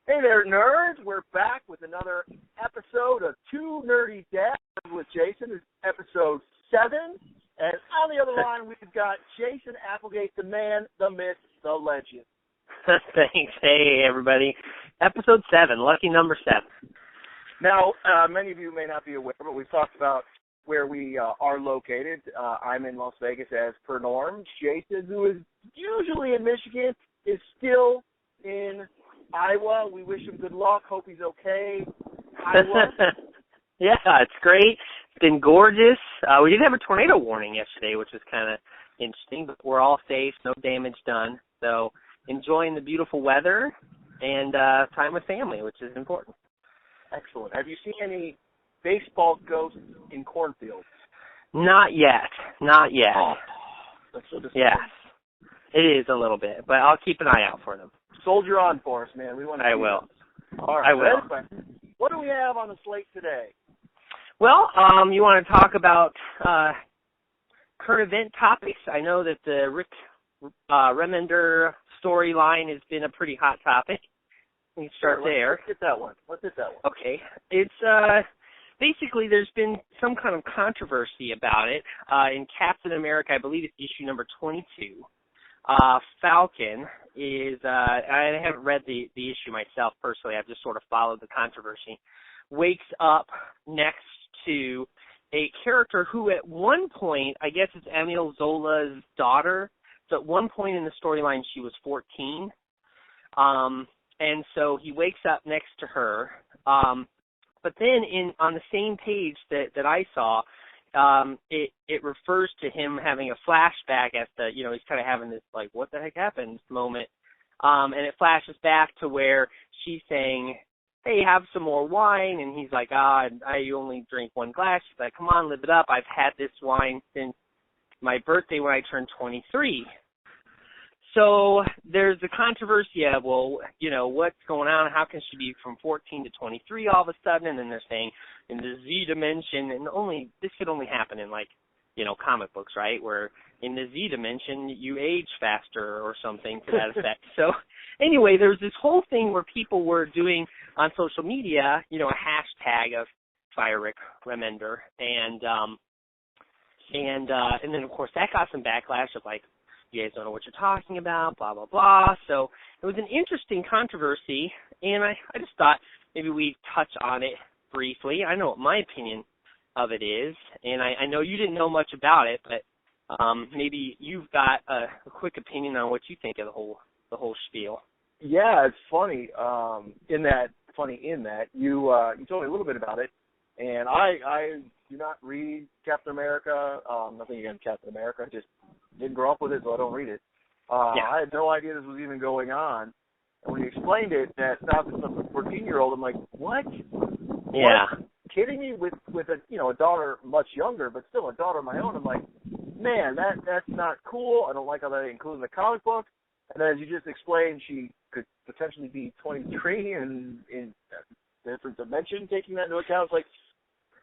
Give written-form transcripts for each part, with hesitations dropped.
Hey there, nerds. We're back with another episode of Two Nerdy Dads with Jason. This is episode 7. And on the other line, we've got Jason Applegate, the man, the myth, the legend. Thanks. Hey, everybody. Episode 7, lucky number 7. Now, many of you may not be aware, but we've talked about where we are located. I'm in Las Vegas as per norm. Jason, who is usually in Michigan, is still in Iowa. We wish him good luck. Hope he's okay. Iowa. Yeah, it's great. It's been gorgeous. We did have a tornado warning yesterday, which was kind of interesting, but we're all safe, no damage done. So enjoying the beautiful weather and time with family, which is important. Excellent. Have you seen any baseball ghosts in cornfields? Not yet. Not yet. Oh, that's so disappointing. Yes, it is a little bit, but I'll keep an eye out for them. Soldier on for us, man. We want to. I will. All right. I will. What do we have on the slate today? Well, you want to talk about current event topics? I know that the Rick Remender storyline has been a pretty hot topic. We can start there. Let's get that one. Okay. It's basically there's been some kind of controversy about it. In Captain America, I believe it's issue number 22. Falcon is, I haven't read the issue myself personally, I've just sort of followed the controversy, wakes up next to a character who at one point, I guess it's Emil Zola's daughter, so at one point in the storyline she was 14, and so he wakes up next to her, but then on the same page that I saw, it refers to him having a flashback as to, he's kind of having this, like, what the heck happened moment. And it flashes back to where she's saying, hey, have some more wine. And he's like, I only drink one glass. She's like, come on, live it up. I've had this wine since my birthday when I turned 23. So there's the controversy of, well, what's going on? How can she be from 14 to 23 all of a sudden? And then they're saying in the Z dimension, and this could only happen in comic books, right? Where in the Z dimension you age faster or something to that effect. So anyway, there was this whole thing where people were doing on social media, a hashtag of Fire Rick Remender, and then of course that got some backlash of like, you guys don't know what you're talking about, blah, blah, blah. So it was an interesting controversy, and I just thought maybe we'd touch on it briefly. I know what my opinion of it is, and I know you didn't know much about it, but maybe you've got a quick opinion on what you think of the whole spiel. Yeah, it's funny in that you told me a little bit about it, and I do not read Captain America. Nothing against Captain America, just didn't grow up with it, so I don't read it. I had no idea this was even going on. And when you explained it, that Falcon's a 14-year-old, I'm like, what? Yeah. What? Kidding me? With a daughter much younger, but still a daughter of my own. I'm like, man, that's not cool. I don't like how they include in the comic book. And then as you just explained, she could potentially be 23 and in a different dimension, taking that into account. It's like,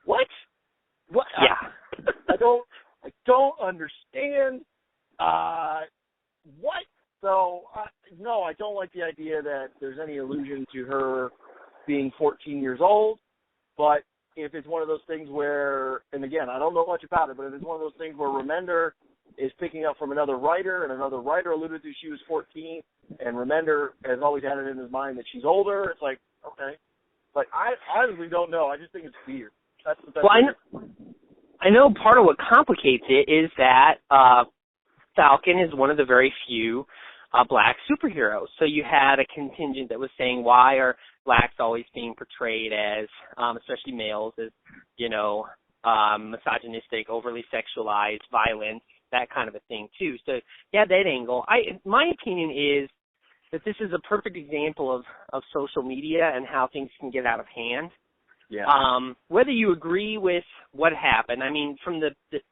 what? What? Yeah. I don't understand. What? So, no, I don't like the idea that there's any allusion to her being 14 years old, but if it's one of those things where, and again, I don't know much about it, but if it's one of those things where Remender is picking up from another writer, and another writer alluded to she was 14, and Remender has always had it in his mind that she's older, it's like, okay. But I honestly don't know. I just think it's weird. That's the best I know part of what complicates it is that Falcon is one of the very few black superheroes. So you had a contingent that was saying, why are blacks always being portrayed as, especially males, as, misogynistic, overly sexualized, violent, that kind of a thing too. So yeah, that angle. My opinion is that this is a perfect example of social media and how things can get out of hand. Yeah. Whether you agree with what happened, I mean, from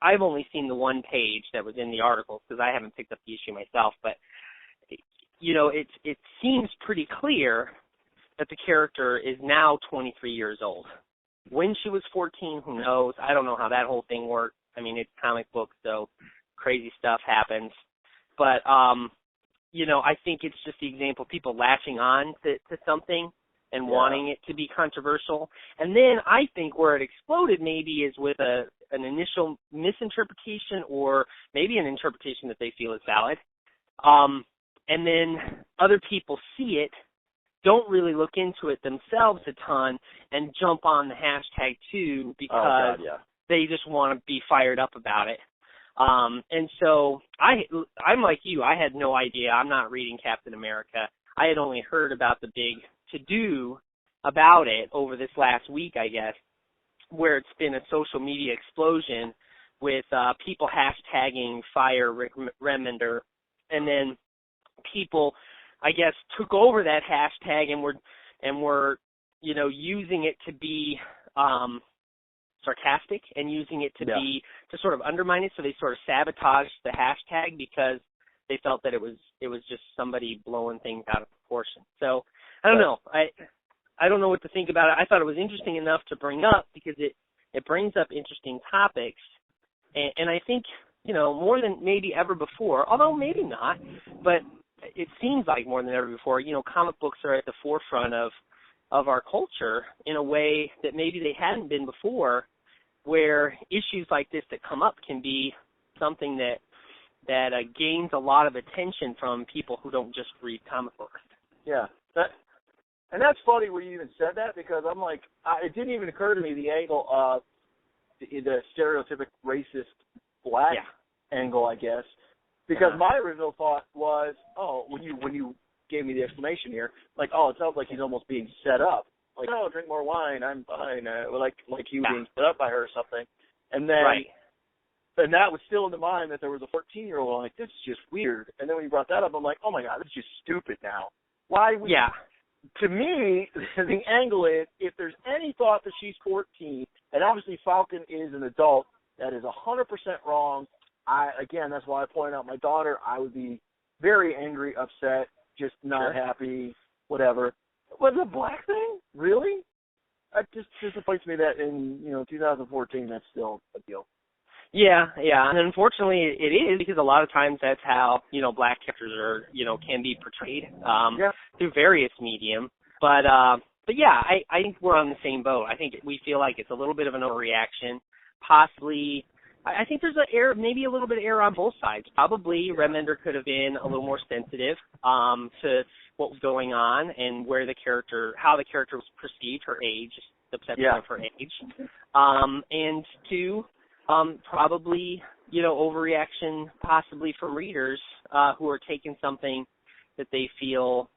I've only seen the one page that was in the article because I haven't picked up the issue myself, but it seems pretty clear that the character is now 23 years old. When she was 14, who knows? I don't know how that whole thing worked. I mean, it's comic books, so crazy stuff happens. But, I think it's just the example of people latching on to something and wanting it to be controversial. And then I think where it exploded maybe is with an initial misinterpretation or maybe an interpretation that they feel is valid. And then other people see it, don't really look into it themselves a ton, and jump on the hashtag too because they just want to be fired up about it. And so I'm like you. I had no idea. I'm not reading Captain America. I had only heard about the big to-do about it over this last week, I guess, where it's been a social media explosion with people hashtagging fire Rick Remender, and then people, I guess, took over that hashtag and were using it to be sarcastic and using it to sort of undermine it. So they sort of sabotaged the hashtag because they felt that it was just somebody blowing things out of proportion. So I don't know. I don't know what to think about it. I thought it was interesting enough to bring up because it brings up interesting topics, and I think more than maybe ever before, although maybe not, but it seems like more than ever before. Comic books are at the forefront of our culture in a way that maybe they hadn't been before, where issues like this that come up can be something that gains a lot of attention from people who don't just read comic books. Yeah, and that's funny when you even said that, because I'm like, it didn't even occur to me the angle of the stereotypic racist black angle, I guess, because my original thought was, when you gave me the explanation here, like, it sounds like he's almost being set up. Like, drink more wine, I'm fine. Like he was being set up by her or something. And then, and that was still in the mind that there was a 14-year-old. I'm like, this is just weird. And then when you brought that up, I'm like, oh my God, this is just stupid now. Why would to me, the angle is, if there's any thought that she's 14, and obviously Falcon is an adult, that is 100% wrong. Again, that's why I pointed out my daughter. I would be very angry, upset, just not happy, whatever. Was it a black thing? Really? It just disappoints me that in 2014 that's still a deal. Yeah, and unfortunately it is, because a lot of times that's how black characters are can be portrayed through various medium. But yeah, I think we're on the same boat. I think we feel like it's a little bit of an overreaction, possibly. I think there's maybe a little bit of error on both sides. Probably Remender could have been a little more sensitive to what was going on and how the character was perceived, her age, the perception of her age, and two, probably overreaction possibly from readers who are taking something that they feel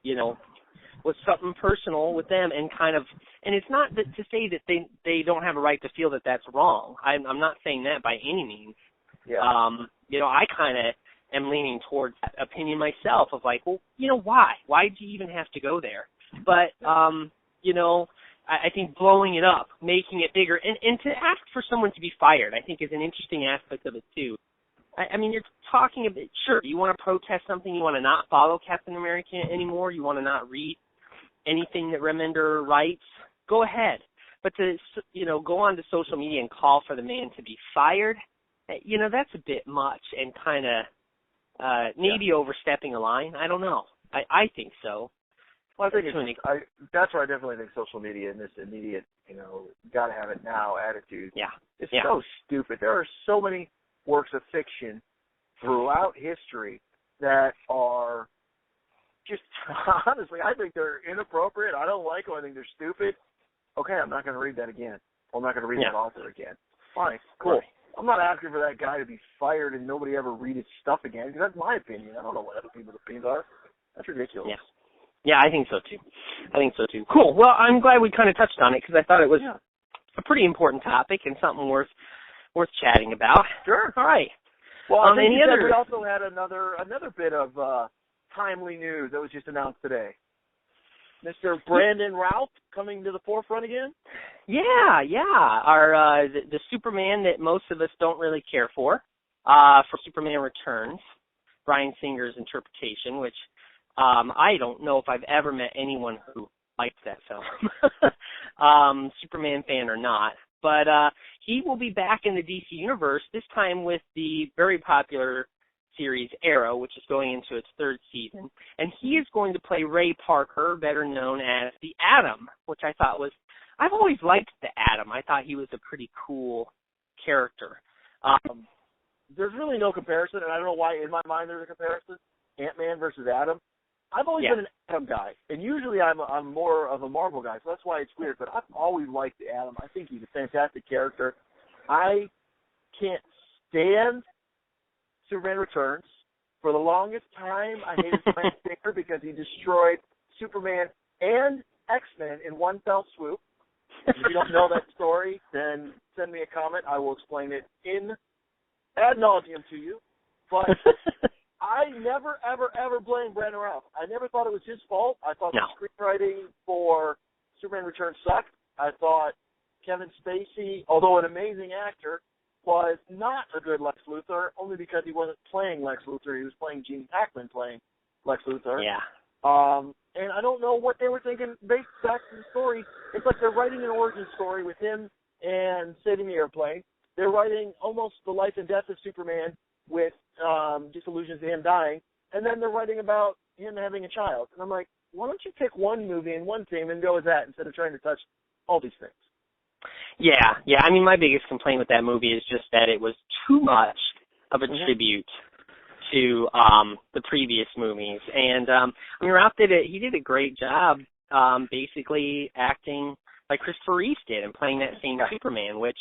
was something personal with them, and it's not to say that they don't have a right to feel that that's wrong. I'm not saying that by any means. I kind of am leaning towards that opinion myself of like, well, why? Why do you even have to go there? But, I think blowing it up, making it bigger, and to ask for someone to be fired, I think is an interesting aspect of it too. I mean, you're talking about, sure, you want to protest something, you want to not follow Captain America anymore, you want to not read anything that Remender writes, go ahead. But to, go on to social media and call for the man to be fired, that's a bit much and kind of maybe overstepping a line. I don't know. I think so. Well, I think that's where I definitely think social media in this immediate, got to have it now attitude. It's so stupid. There are so many works of fiction throughout history that are just, honestly, I think they're inappropriate. I don't like them. I think they're stupid. Okay, I'm not going to read that again. I'm not going to read that author again. Fine, cool. I'm not asking for that guy to be fired and nobody ever read his stuff again, because that's my opinion. I don't know what other people's opinions are. That's ridiculous. Yeah, I think so too. Cool. Well, I'm glad we kind of touched on it, because I thought it was a pretty important topic and something worth chatting about. Sure. All right. Well, I think we also had another bit of timely news that was just announced today. Mr. Brandon Routh coming to the forefront again? Yeah. Our the Superman that most of us don't really care for Superman Returns, Bryan Singer's interpretation, which I don't know if I've ever met anyone who likes that film, Superman fan or not. But he will be back in the DC universe, this time with the very popular series Arrow, which is going into its third season, and he is going to play Ray Parker, better known as the Atom, which I thought was, I've always liked the Atom. I thought he was a pretty cool character. There's really no comparison, and I don't know why in my mind there's a comparison. Ant-Man versus Atom. I've always been an Atom guy, and usually I'm more of a Marvel guy, so that's why it's weird. But I've always liked the Atom. I think he's a fantastic character. I can't stand Superman Returns. For the longest time, I hated Frank Stinger because he destroyed Superman and X-Men in one fell swoop. If you don't know that story, then send me a comment. I will explain it in ad nauseum to you. But I never, ever, ever blamed Brandon Routh. I never thought it was his fault. I thought the screenwriting for Superman Returns sucked. I thought Kevin Spacey, although an amazing actor, was not a good Lex Luthor, only because he wasn't playing Lex Luthor. He was playing Gene Hackman playing Lex Luthor. Yeah. And I don't know what they were thinking based back to the story. It's like they're writing an origin story with him and saving the airplane. They're writing almost the life and death of Superman with just allusions to him dying. And then they're writing about him having a child. And I'm like, why don't you pick one movie and one theme and go with that instead of trying to touch all these things? Yeah. I mean, my biggest complaint with that movie is just that it was too much of a tribute to the previous movies. And I mean, Ralph he did a great job basically acting like Christopher Reeve did and playing that same Superman, which,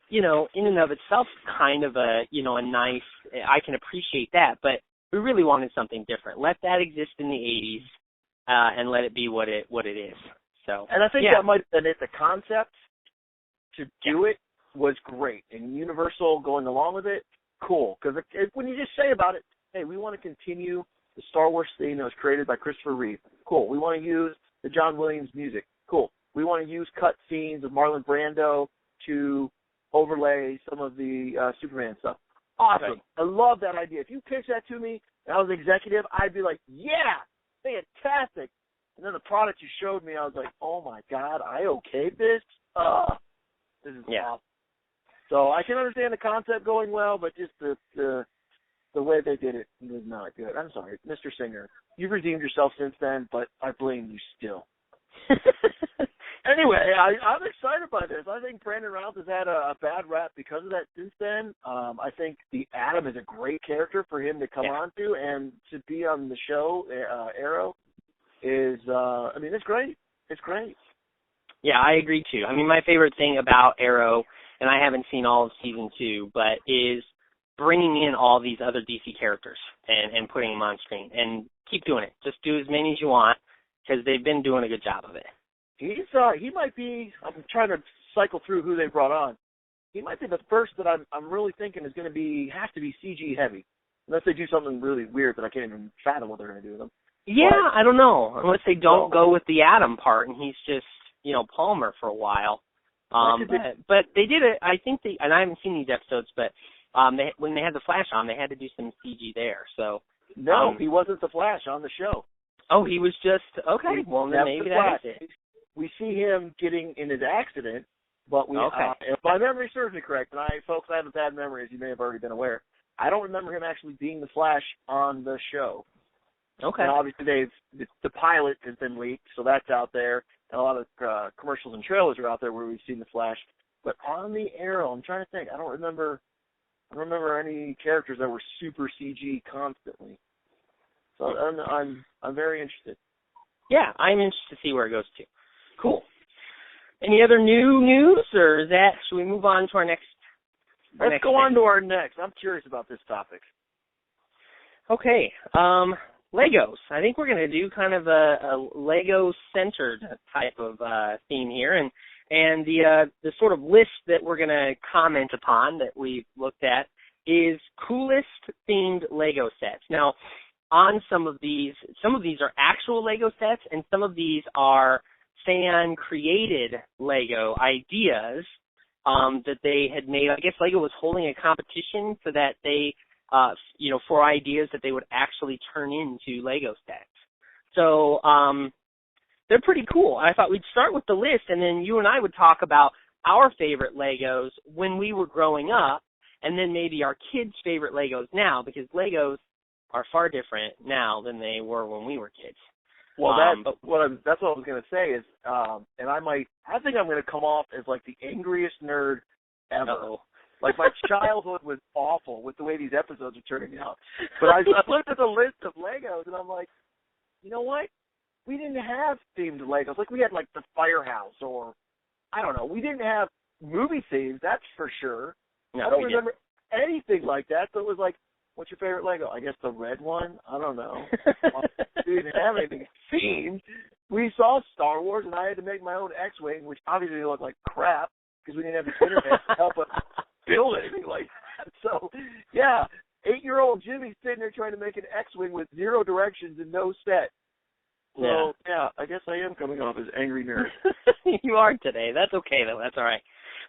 you know, in and of itself kind of a nice, I can appreciate that, but we really wanted something different. Let that exist in the 80s and let it be what it is. So, and I think that might have been it. The concept to do it was great, and Universal going along with it, cool. Because when you just say about it, hey, we want to continue the Star Wars theme that was created by Christopher Reeve, cool. We want to use the John Williams music, cool. We want to use cut scenes of Marlon Brando to overlay some of the Superman stuff. Awesome. Okay. I love that idea. If you pitched that to me and I was an executive, I'd be like, yeah, fantastic. And then the product you showed me, I was like, oh, my God, I okayed this? This is awesome. So I can understand the concept going well, but just the way they did it was not good. I'm sorry, Mr. Singer. You've redeemed yourself since then, but I blame you still. Anyway, I'm excited by this. I think Brandon Routh has had a bad rap because of that since then. I think the Atom is a great character for him to come on to, and to be on the show, Arrow, is, I mean, it's great. It's great. Yeah, I agree, too. I mean, my favorite thing about Arrow, and I haven't seen all of season 2, but is bringing in all these other DC characters and putting them on screen. And keep doing it. Just do as many as you want, because they've been doing a good job of it. He might be, I'm trying to cycle through who they brought on. He might be the first that I'm really thinking is going to have to be CG heavy. Unless they do something really weird that I can't even fathom what they're going to do with them. Yeah, but I don't know. Unless they don't go with the Atom part and he's just, Palmer for a while. But they did it, I think and I haven't seen these episodes, but when they had the Flash on, they had to do some CG there. So no, he wasn't the Flash on the show. Oh, he was just, okay, well, then maybe that's it. We see him getting in his accident, but if my memory serves me correct, and folks, I have a bad memory, as you may have already been aware, I don't remember him actually being the Flash on the show. Okay. And obviously, the pilot has been leaked, so that's out there, and a lot of commercials and trailers are out there where we've seen the Flash. But on the Arrow, I'm trying to think. I don't remember any characters that were super CG constantly. So I'm very interested. Yeah, I'm interested to see where it goes to. Cool. Any other new news, or should we move on to our next? Let's go on to our next. I'm curious about this topic. Okay. Legos. I think we're going to do kind of a Lego-centered type of theme here, and the sort of list that we're going to comment upon that we've looked at is coolest themed Lego sets. Now, on some of these are actual Lego sets, and some of these are fan-created Lego ideas that they had made. I guess Lego was holding a competition so that they, for ideas that they would actually turn into Lego sets. So they're pretty cool. I thought we'd start with the list, and then you and I would talk about our favorite Legos when we were growing up, and then maybe our kids' favorite Legos now, because Legos are far different now than they were when we were kids. Well, that's what I was going to say is, and I think I'm going to come off as like the angriest nerd ever. Uh-oh. Like my childhood was awful with the way these episodes are turning out. But I looked at the list of Legos and I'm like, you know what? We didn't have themed Legos. Like we had like the Firehouse or, I don't know. We didn't have movie themes, that's for sure. No, I don't remember anything like that. So it was like, what's your favorite Lego? I guess the red one? I don't know. We didn't have anything themed. We saw Star Wars, and I had to make my own X-Wing, which obviously looked like crap because we didn't have the internet to help us build anything like that. So, yeah, 8-year-old Jimmy's sitting there trying to make an X-Wing with 0 directions and no set. So, yeah, I guess I am coming off as angry nerd. You are today. That's okay, though. That's all right.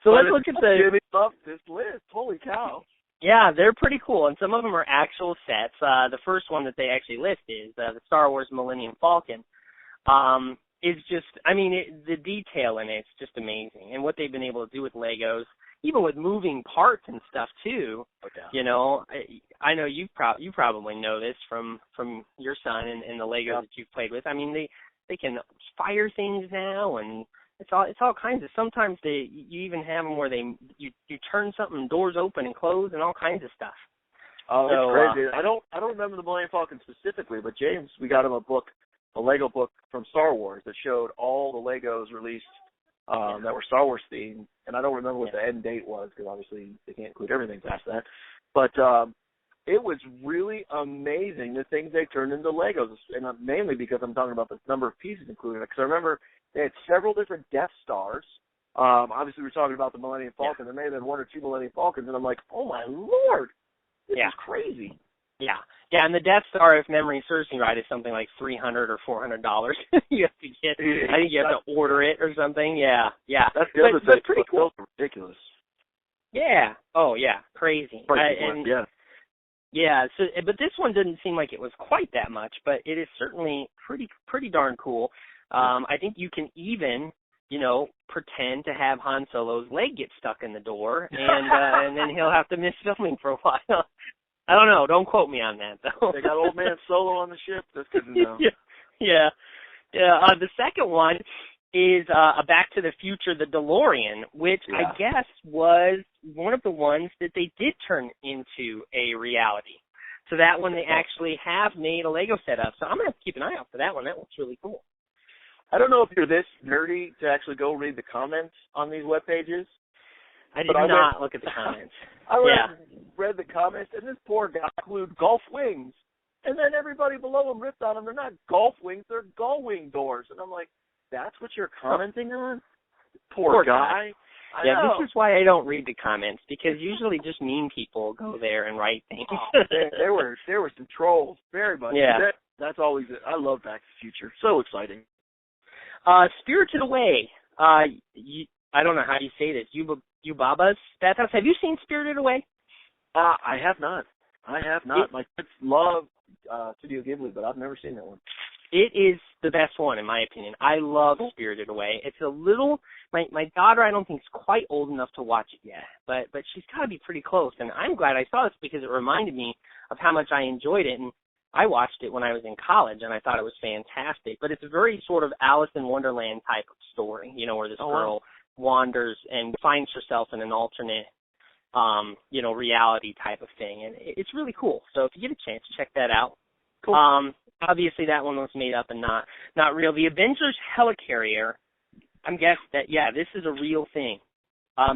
So let's look at the... Jimmy loved this list. Holy cow. Yeah, they're pretty cool, and some of them are actual sets. The first one that they actually list is the Star Wars Millennium Falcon. Is just, I mean, the detail in it's just amazing, and what they've been able to do with Legos, even with moving parts and stuff too. Okay. You know, I know you probably know this from your son and the Legos that you've played with. I mean, they can fire things now, and it's all kinds of. Sometimes you even have them where you turn something, and doors open and close, and all kinds of stuff. Oh, it's crazy. I don't remember the Millennium Falcon specifically, but James, we got him a Lego book from Star Wars that showed all the Legos released that were Star Wars themed, and I don't remember what the end date was because obviously they can't include everything past that. But it was really amazing the things they turned into Legos, and mainly because I'm talking about the number of pieces included. Because I remember they had several different Death Stars. Obviously, we're talking about the Millennium Falcon. There may have been 1 or 2 Millennium Falcons, and I'm like, oh my Lord, this is crazy. Yeah, and the Death Star, if memory serves me right, is something like $300 or $400. You have to get. I think you have to order it or something. Yeah. That's the other thing. But pretty cool. Ridiculous. Yeah. Oh yeah, crazy. Yeah. So, but this one didn't seem like it was quite that much, but it is certainly pretty darn cool. I think you can even, pretend to have Han Solo's leg get stuck in the door, and then he'll have to miss filming for a while. I don't know. Don't quote me on that, though. They got old man Solo on the ship. That's good to know. Yeah. The second one is a Back to the Future, the DeLorean, which I guess was one of the ones that they did turn into a reality. So that one they actually have made a Lego set up. So I'm going to have to keep an eye out for that one. That looks really cool. I don't know if you're this nerdy to actually go read the comments on these web pages. I did not look at the comments. I read the comments, and this poor guy included golf wings. And then everybody below him ripped on them. They're not golf wings, they're gull wing doors. And I'm like, that's what you're commenting on? Poor guy. This is why I don't read the comments, because usually just mean people go there and write things. There were some trolls, very much. Yeah. That's always it. I love Back to the Future. So exciting. Spirited Away. I don't know how you say this. Yubaba's Bathhouse. Have you seen Spirited Away? I have not. My kids love Studio Ghibli, but I've never seen that one. It is the best one, in my opinion. I love Spirited Away. It's a little, my daughter, I don't think, is quite old enough to watch it yet, but she's got to be pretty close. And I'm glad I saw this because it reminded me of how much I enjoyed it. And I watched it when I was in college, and I thought it was fantastic. But it's a very sort of Alice in Wonderland type of story, where this girl wanders and finds herself in an alternate, reality type of thing. And it's really cool. So if you get a chance, check that out. Cool. Obviously, that one was made up and not real. The Avengers Helicarrier, I'm guessing that, this is a real thing.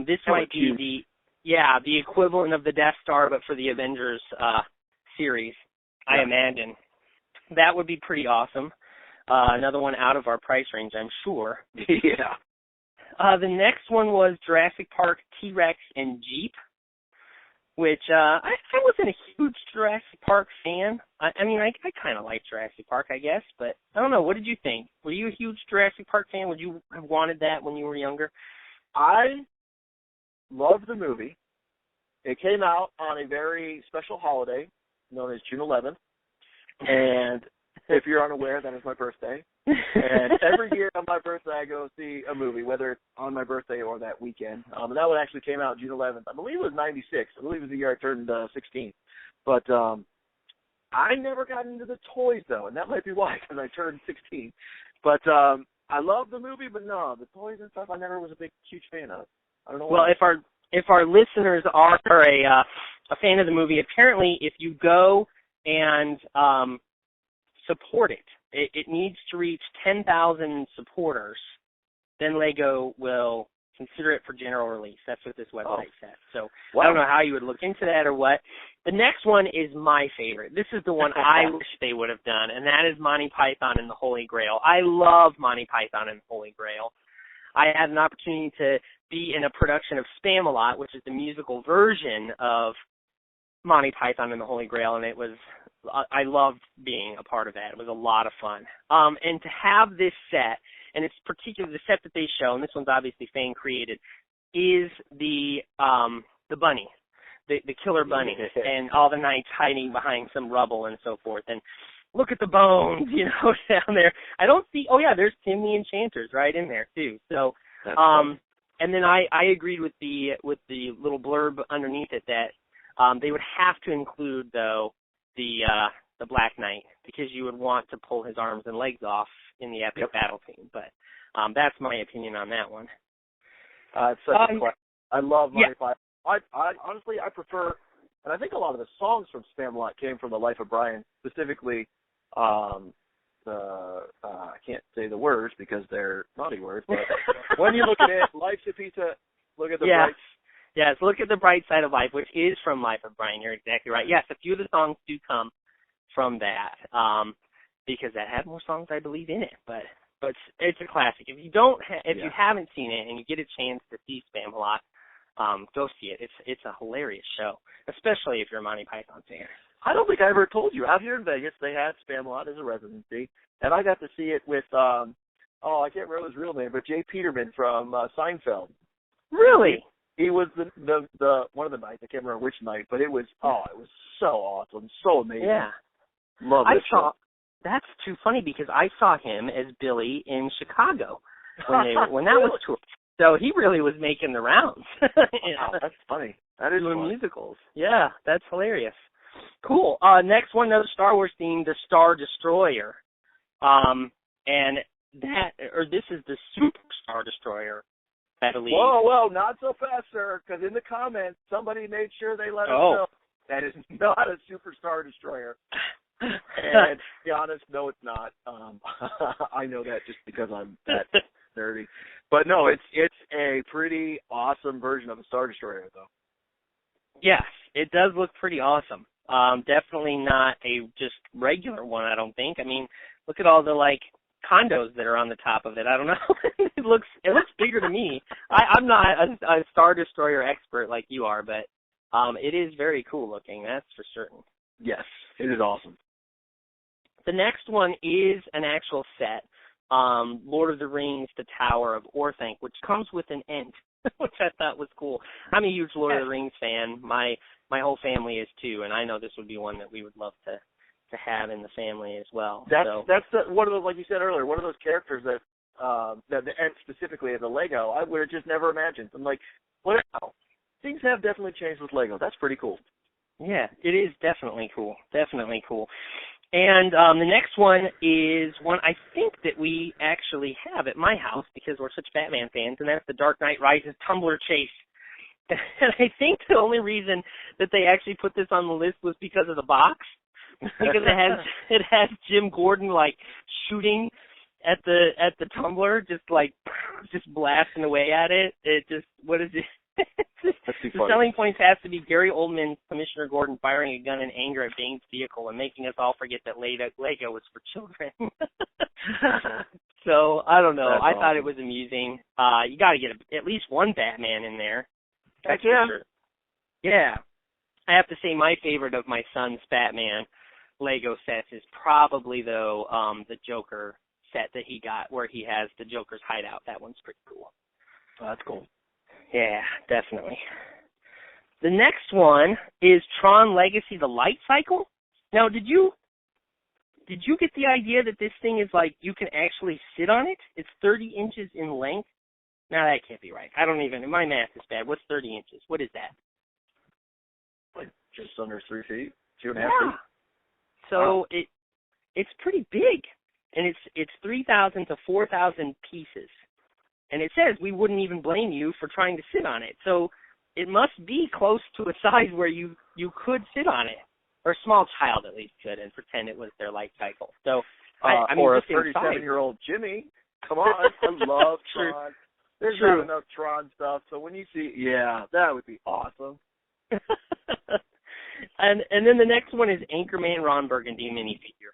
This might be the equivalent of the Death Star, but for the Avengers series, I imagine. That would be pretty awesome. Another one out of our price range, I'm sure. Yeah. The next one was Jurassic Park, T-Rex, and Jeep, which I wasn't a huge Jurassic Park fan. I kind of like Jurassic Park, I guess, but I don't know. What did you think? Were you a huge Jurassic Park fan? Would you have wanted that when you were younger? I loved the movie. It came out on a very special holiday known as June 11th, and if you're unaware, that is my birthday. And every year on my birthday, I go see a movie, whether it's on my birthday or that weekend. And that one actually came out June 11th. I believe it was 96. I believe it was the year I turned 16. But I never got into the toys, though, and that might be why, because I turned 16. But I love the movie, but no, the toys and stuff I never was a huge fan of. I don't know why. Well, if our listeners are a fan of the movie, apparently if you go and support it needs to reach 10,000 supporters, then Lego will consider it for general release. That's what this website says. So wow. I don't know how you would look into that or what. The next one is my favorite. This is the one I wish they would have done, and that is Monty Python and the Holy Grail. I love Monty Python and the Holy Grail. I had an opportunity to be in a production of Spamalot, which is the musical version of Monty Python and the Holy Grail, and I loved being a part of that. It was a lot of fun. And to have this set, and it's particularly the set that they show, and this one's obviously fan created, is the bunny, the killer bunny, and all the knights hiding behind some rubble and so forth. And look at the bones, down there. I don't see. Oh yeah, there's Tim the Enchanter's right in there too. So, and then I agreed with the little blurb underneath it that they would have to include though the Black Knight, because you would want to pull his arms and legs off in the epic battle scene. But that's my opinion on that one. It's such a classic. I love Monty Python. I honestly I prefer, and I think a lot of the songs from Spamalot came from the Life of Brian, specifically. I can't say the words because they're naughty words, but when you look at it, life's a pizza. Look at the bright. Yes, look at the bright side of life, which is from Life of Brian. You're exactly right. Yes, a few of the songs do come from that, because that had more songs, I believe, in it. But it's a classic. If you you haven't seen it and you get a chance to see Spamalot, go see it. It's a hilarious show, especially if you're a Monty Python fan. I don't think I ever told you. Out here in Vegas, they had Spamalot as a residency, and I got to see it with I can't remember his real name, but Jay Peterman from Seinfeld. Really? He was the one of the nights. I can't remember which night, but it was so awesome, so amazing. Yeah, love it. That's too funny because I saw him as Billy in Chicago when that was touring. So he really was making the rounds. Wow, that's funny. That is doing funny. musicals. Yeah, that's hilarious. Cool. Next one, another Star Wars theme, the Star Destroyer. And this is the Super Star Destroyer, I believe. Whoa, not so fast, sir, because in the comments, somebody made sure they let us know that is not a Super Star Destroyer. And to be honest, no, it's not. I know that just because I'm that nerdy. But no, it's a pretty awesome version of a Star Destroyer, though. Yes, it does look pretty awesome. Definitely not a just regular one, I don't think. I mean, look at all the condos that are on the top of it. I don't know. It looks bigger to me. I'm not a Star Destroyer expert like you are, but it is very cool looking. That's for certain. Yes, it is awesome. The next one is an actual set, Lord of the Rings: The Tower of Orthanc, which comes with an Ent, which I thought was cool. I'm a huge Lord of the Rings fan. My whole family is too, and I know this would be one that we would love to have in the family as well. That's one of those, like you said earlier, one of those characters that the Ent specifically as a Lego, I would have just never imagined. I'm like, what? Things have definitely changed with Lego. That's pretty cool. Yeah, it is definitely cool. Definitely cool. And the next one is one I think that we actually have at my house because we're such Batman fans, and that's the Dark Knight Rises Tumbler Chase. And I think the only reason that they actually put this on the list was because of the box, because it has Jim Gordon shooting at the tumbler, just blasting away at it. It just, what is it? The selling points has to be Gary Oldman, Commissioner Gordon, firing a gun in anger at Bane's vehicle and making us all forget that Lego was for children. So, I don't know. I thought it was amusing. You got to get at least one Batman in there. That's for sure. Yeah. I have to say my favorite of my son's Batman Lego sets is probably, though, the Joker set that he got where he has the Joker's hideout. That one's pretty cool. Oh, that's cool. Yeah, definitely. The next one is Tron Legacy: The Light Cycle. Now, did you Did you get the idea that this thing is like you can actually sit on it? It's 30 inches in length. No, that can't be right. I don't even. My math is bad. What's 30 inches? What is that? Like just under 3 feet, 2.5 feet. So wow. it's pretty big, and it's 3,000 to 4,000 pieces. And it says we wouldn't even blame you for trying to sit on it. So it must be close to a size where you could sit on it, or a small child at least could, and pretend it was their life cycle. So I mean, or a just inside. 37-year-old Jimmy. Come on, I love Tron. There's not enough Tron stuff, so when you see, that would be awesome. and then the next one is Anchorman Ron Burgundy minifigure.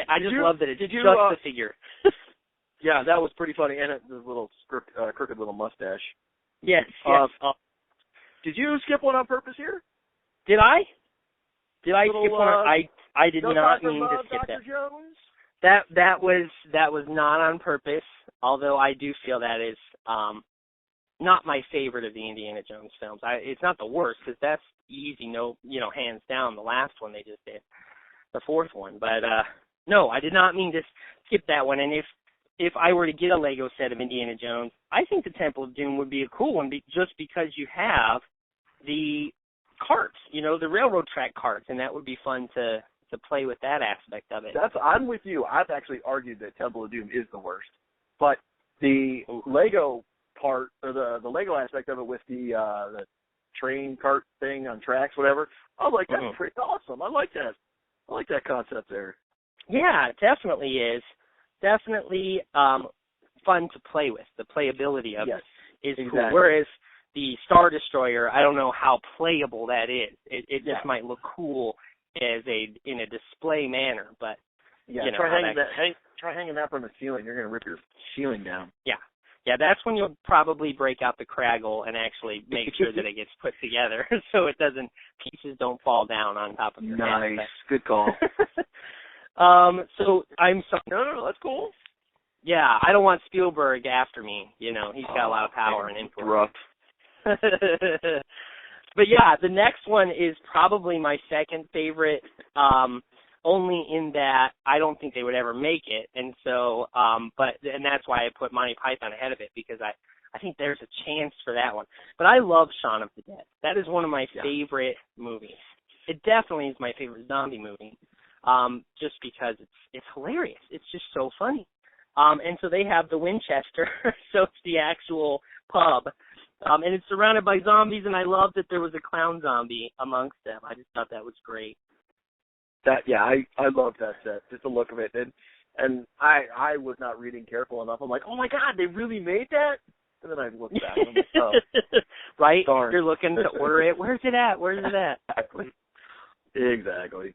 I just love that it's just the figure. Yeah, that was pretty funny, and the little crooked little mustache. Yes. Did you skip one on purpose here? Did I? Did I skip one? I did not mean to skip Dr. that. Jones? That was not on purpose. Although I do feel that is not my favorite of the Indiana Jones films. It's not the worst because that's easy, hands down. The last one they just did, the fourth one. But no, I did not mean to skip that one. And if I were to get a Lego set of Indiana Jones, I think the Temple of Doom would be a cool one just because you have the carts, the railroad track carts, and that would be fun to play with that aspect of it. I'm with you. I've actually argued that Temple of Doom is the worst. But the Lego part, or the Lego aspect of it with the train cart thing on tracks, whatever, I was like, that's pretty awesome. I like that. I like that concept there. Yeah, it definitely is. Definitely fun to play with. The playability of it is cool. Whereas the Star Destroyer, I don't know how playable that is. It just might look cool in a display manner, but try hanging that from the ceiling. You're gonna rip your ceiling down. Yeah, that's when you'll probably break out the Craggle and actually make sure that it gets put together so pieces don't fall down on top of your head. Nice, good call. So I'm sorry. No, that's cool. Yeah, I don't want Spielberg after me. He's got a lot of power and influence. Rough. But yeah, the next one is probably my second favorite, only in that I don't think they would ever make it, and so, and that's why I put Monty Python ahead of it, because I think there's a chance for that one. But I love Shaun of the Dead. That is one of my favorite movies. It definitely is my favorite zombie movie, just because it's hilarious. It's just so funny. And so they have the Winchester, so it's the actual pub. And it's surrounded by zombies, and I love that there was a clown zombie amongst them. I just thought that was great. I love that set, just the look of it. And I was not reading careful enough. I'm like, oh my God, they really made that? And then I looked back and I'm like, oh. Right? Darn. You're looking to order it. Where's it at? Exactly.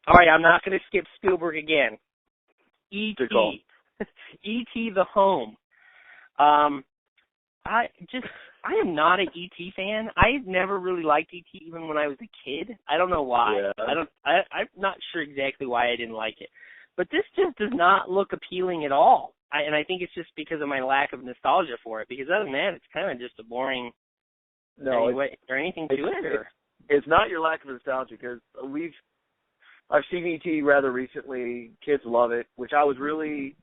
All right, I'm not going to skip Spielberg again. E.T. E.T. the Home. I am not an E.T. fan. I never really liked E.T. even when I was a kid. I don't know why. Yeah. I'm not sure exactly why I didn't like it. But this just does not look appealing at all. And I think it's just because of my lack of nostalgia for it. Because other than that, it's kind of just a boring. Or anything to it? Or? It's not your lack of nostalgia, because I've seen E.T. rather recently. Kids love it, which I was really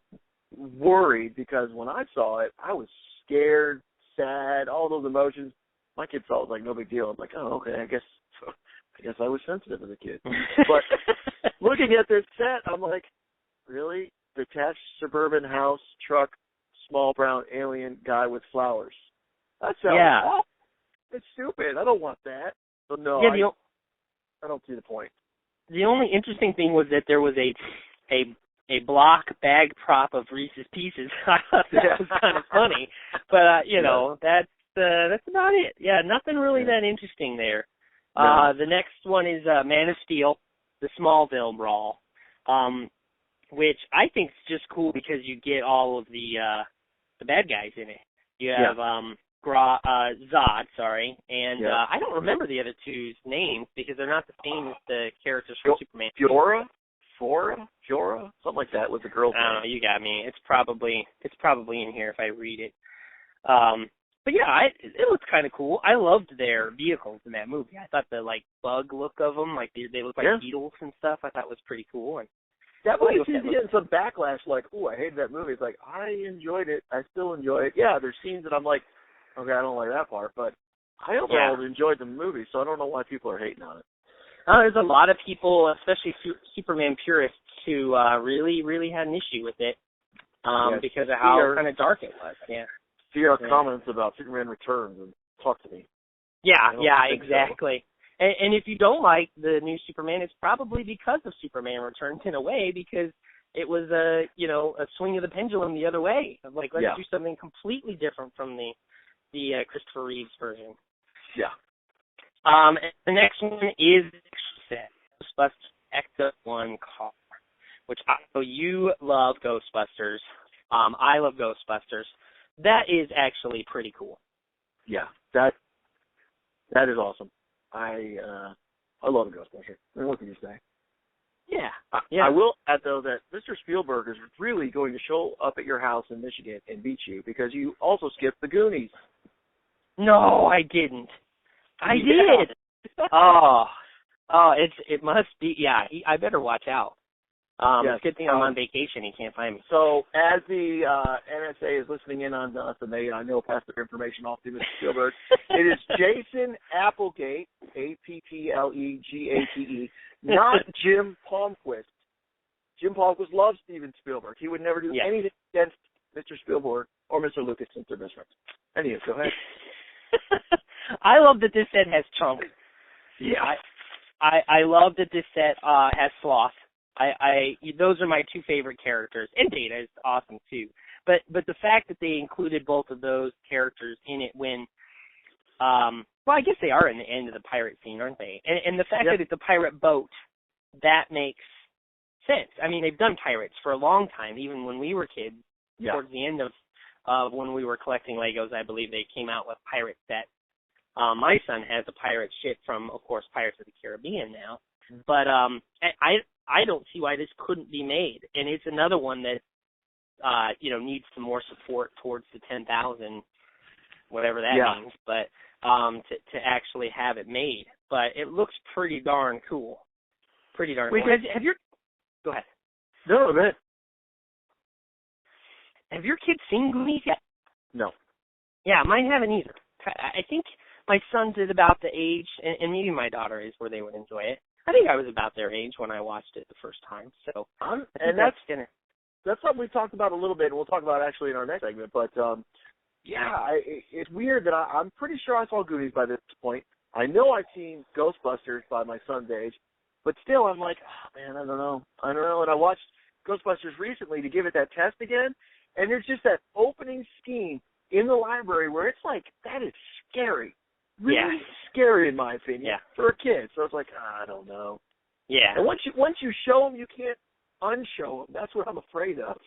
worried, because when I saw it, I was scared, sad, all those emotions. My kid saw it like no big deal. I'm like, oh, okay, I guess I was sensitive as a kid. But looking at this set, I'm like, really? Detached suburban house, truck, small brown alien guy with flowers. That sounds awful. It's stupid. I don't want that. So no, I don't see the point. The only interesting thing was that there was a block bag prop of Reese's Pieces. I thought that was kind of funny, but that's about it. Yeah, nothing really that interesting there. No. The next one is Man of Steel, the Smallville Brawl, which I think is just cool because you get all of the bad guys in it. You have Zod, and I don't remember the other two's names because they're not the same as the characters from Superman. Fiora, something like that was the girl's name. I don't know, you got me. It's probably in here if I read it. But yeah, it looks kind of cool. I loved their vehicles in that movie. I thought the bug look of them, they look like beetles and stuff. I thought was pretty cool. And That movie seems to get some backlash, like, "Ooh, I hated that movie." It's like, I enjoyed it. I still enjoy it. Yeah, there's scenes that I'm like, okay, I don't like that part, but I overall enjoyed the movie, so I don't know why people are hating on it. There's a lot of people, especially Superman purists, who really, really had an issue with it because of how kind of dark it was. Yeah. See your comments about Superman Returns and talk to me. Yeah, exactly. So. And if you don't like the new Superman, it's probably because of Superman Returns in a way, because it was a swing of the pendulum the other way. Like, let's do something completely different from the Christopher Reeves version. Yeah. The next one is Ghostbusters Ecto-1 Car, which I know you love Ghostbusters. I love Ghostbusters. That is actually pretty cool. Yeah, that is awesome. I love Ghostbusters. What can you say? Yeah. I will add, though, that Mr. Spielberg is really going to show up at your house in Michigan and beat you because you also skipped the Goonies. No, I didn't. I did. It must be. Yeah, I better watch out. It's a good thing I'm on vacation. He can't find me. So as the NSA is listening in on us, and they, I know, pass their information off to Mr. Spielberg, it is Jason Applegate, Applegate, not Jim Palmquist. Jim Palmquist loves Steven Spielberg. He would never do anything against Mr. Spielberg or Mr. Lucas since they're best friends. Anyway, go ahead. I love that this set has Chunk. Yeah. I love that this set has Sloth. Those are my two favorite characters, and Data is awesome too. But the fact that they included both of those characters in it when, I guess they are in the end of the pirate scene, aren't they? And the fact that it's a pirate boat, that makes sense. I mean, they've done pirates for a long time, even when we were kids. Yeah. Towards the end of when we were collecting Legos, I believe they came out with pirate sets. My son has a pirate ship from, of course, Pirates of the Caribbean now. But I don't see why this couldn't be made. And it's another one that, needs some more support towards the 10,000, whatever that means, but to actually have it made. But it looks pretty darn cool. Pretty darn cool. Go ahead. No, go ahead. Have your kids seen Goonies yet? No. Yeah, mine haven't either. I think my son's at about the age, and maybe my daughter is, where they would enjoy it. I think I was about their age when I watched it the first time. So, and that's something we've talked about a little bit, and we'll talk about actually in our next segment. But it's weird that I'm pretty sure I saw Goonies by this point. I know I've seen Ghostbusters by my son's age, but still I'm like, oh, man, I don't know. And I watched Ghostbusters recently to give it that test again, and there's just that opening scene in the library where it's like, that is scary. Really scary, in my opinion, for a kid. So it's like, I don't know. Yeah. And once you show them, you can't unshow them. That's what I'm afraid of.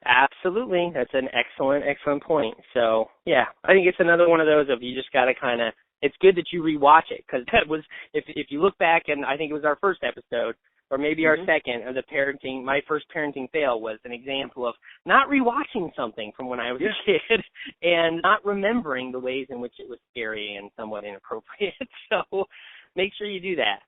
Absolutely. That's an excellent point. So, yeah, I think it's another one of those of you just got to kind of, it's good that you rewatch it, because that was, if you look back, and I think it was our first episode, or maybe our second of the parenting, my first parenting fail was an example of not rewatching something from when I was a kid and not remembering the ways in which it was scary and somewhat inappropriate. So make sure you do that.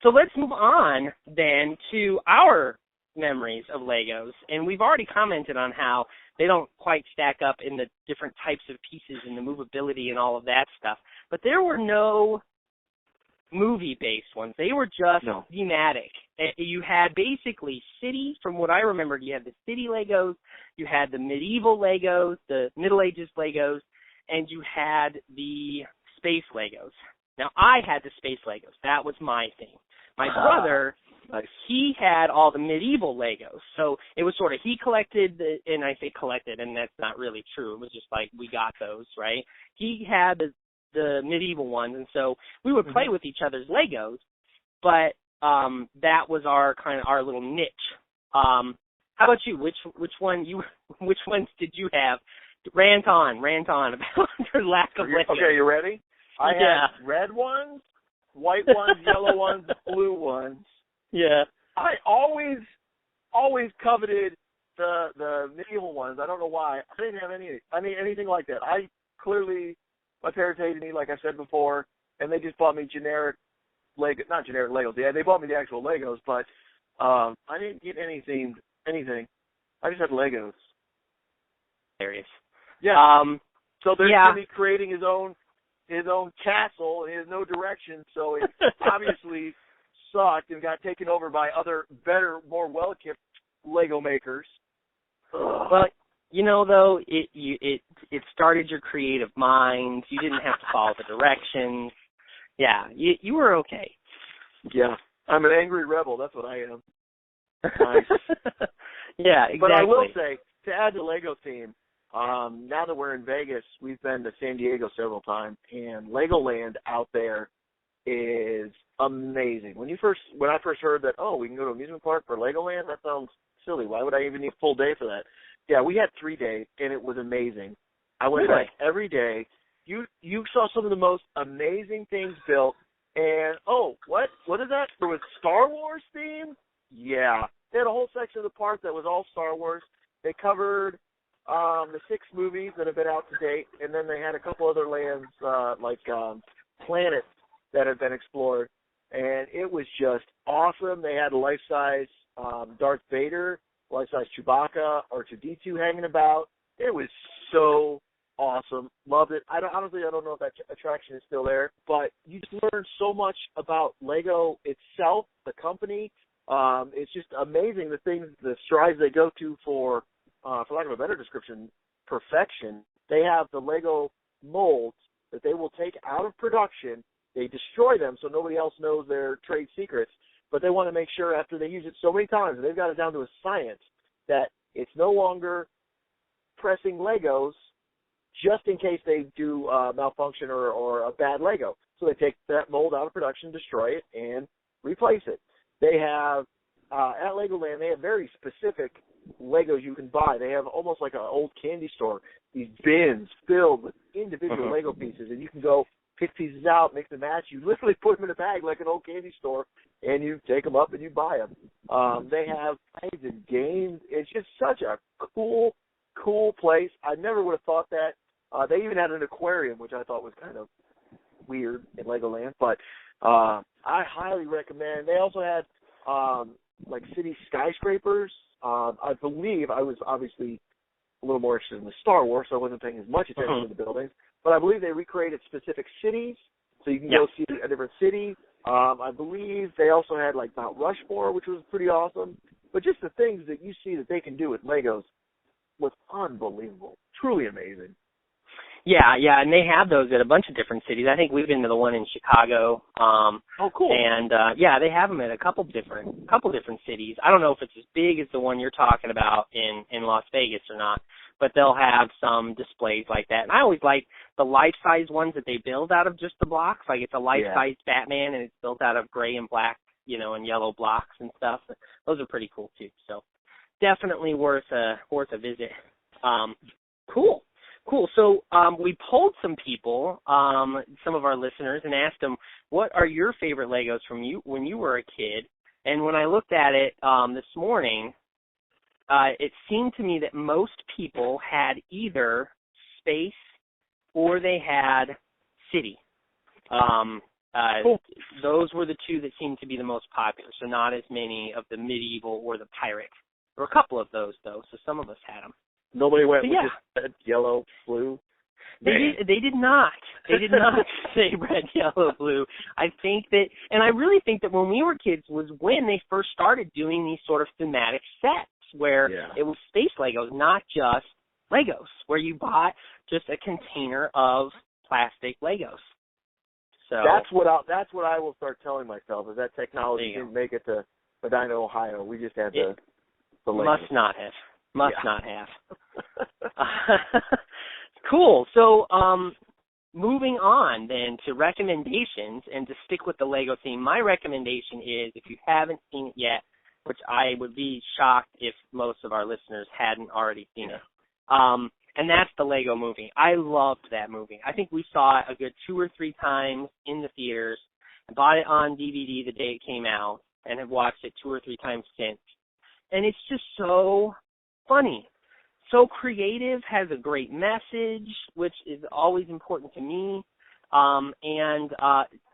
So let's move on then to our memories of Legos. And we've already commented on how they don't quite stack up in the different types of pieces and the movability and all of that stuff. But there were no movie-based ones. They were just thematic. You had basically city, from what I remembered, you had the city Legos, you had the medieval Legos, the Middle Ages Legos, and you had the space Legos. Now, I had the space Legos. That was my thing. My brother, he had all the medieval Legos. So it was sort of, he collected, and I say collected, and that's not really true. It was just like, we got those, right? He had the medieval ones, and so we would play with each other's Legos, but that was our little niche. How about you? Which ones did you have? Rant on about your lack of Legos. Okay, you ready? I had red ones, white ones, yellow ones, blue ones. Yeah. I always coveted the medieval ones. I don't know why. I didn't have anything like that. My parents hated me, like I said before, and they just bought me not generic Legos. Yeah, they bought me the actual Legos, but I didn't get anything. I just had Legos. Hilarious. Yeah. So there's yeah. Jimmy creating his own castle, and he has no direction, so it obviously sucked and got taken over by other, better, more well-equipped Lego makers. Ugh. Well, though, it started your creative mind. You didn't have to follow the directions. Yeah, you were okay. Yeah, I'm an angry rebel. That's what I am. Nice. Yeah, exactly. But I will say, to add to the Lego theme, now that we're in Vegas, we've been to San Diego several times, and Legoland out there is amazing. When I first heard that, we can go to an amusement park for Legoland, that sounds silly. Why would I even need a full day for that? Yeah, we had 3 days, and it was amazing. I went back every day. You saw some of the most amazing things built, and what is that? There was Star Wars theme? Yeah. They had a whole section of the park that was all Star Wars. They covered the 6 movies that have been out to date, and then they had a couple other lands like planets that have been explored, and it was just awesome. They had a life-size Darth Vader, life-size Chewbacca, R2-D2 hanging about. It was so awesome. Loved it. Honestly, I don't know if that attraction is still there, but you just learn so much about Lego itself, the company. It's just amazing the strides they go to for lack of a better description, perfection. They have the Lego molds that they will take out of production. They destroy them so nobody else knows their trade secrets, but they want to make sure after they use it so many times, and they've got it down to a science, that it's no longer pressing Legos just in case they do malfunction or a bad Lego. So they take that mold out of production, destroy it, and replace it. They have, at Legoland, they have very specific Legos you can buy. They have almost like an old candy store, these bins filled with individual Lego pieces, and you can go pick pieces out, mix and match. You literally put them in a bag like an old candy store, and you take them up and you buy them. They have rides and games. It's just such a cool place. I never would have thought that. They even had an aquarium, which I thought was kind of weird in Legoland, but I highly recommend. They also had like city skyscrapers. I believe I was obviously a little more interested in the Star Wars, so I wasn't paying as much attention to the buildings. But I believe they recreated specific cities, so you can go see a different city. I believe they also had like Mount Rushmore, which was pretty awesome. But just the things that you see that they can do with Legos was unbelievable, truly amazing. Yeah, and they have those at a bunch of different cities. I think we've been to the one in Chicago. Cool. And they have them at a couple different cities. I don't know if it's as big as the one you're talking about in Las Vegas or not, but they'll have some displays like that. And I always like the life-size ones that they build out of just the blocks. Like it's a life-size Batman, and it's built out of gray and black, and yellow blocks and stuff. Those are pretty cool too. So definitely worth a visit. Cool. So we polled some people, some of our listeners, and asked them, what are your favorite Legos from you when you were a kid? And when I looked at it this morning, it seemed to me that most people had either space or they had city. Cool. Those were the two that seemed to be the most popular, so not as many of the medieval or the pirate. There were a couple of those, though, so some of us had them. Nobody went with just red, yellow, blue. They did not. They did not say red, yellow, blue. I think that, and I really think that when we were kids was when they first started doing these sort of thematic sets where it was space Legos, not just Legos, where you bought just a container of plastic Legos. So that's what I will start telling myself is that technology didn't make it to Medina, Ohio. We just had the Legos. Must not have. Cool. So moving on then to recommendations, and to stick with the Lego theme, my recommendation is, if you haven't seen it yet, which I would be shocked if most of our listeners hadn't already seen it, and that's the Lego Movie. I loved that movie. I think we saw it a good 2 or 3 times in the theaters. I bought it on DVD the day it came out and have watched it 2 or 3 times since. And it's just so funny, so creative, has a great message, which is always important to me. And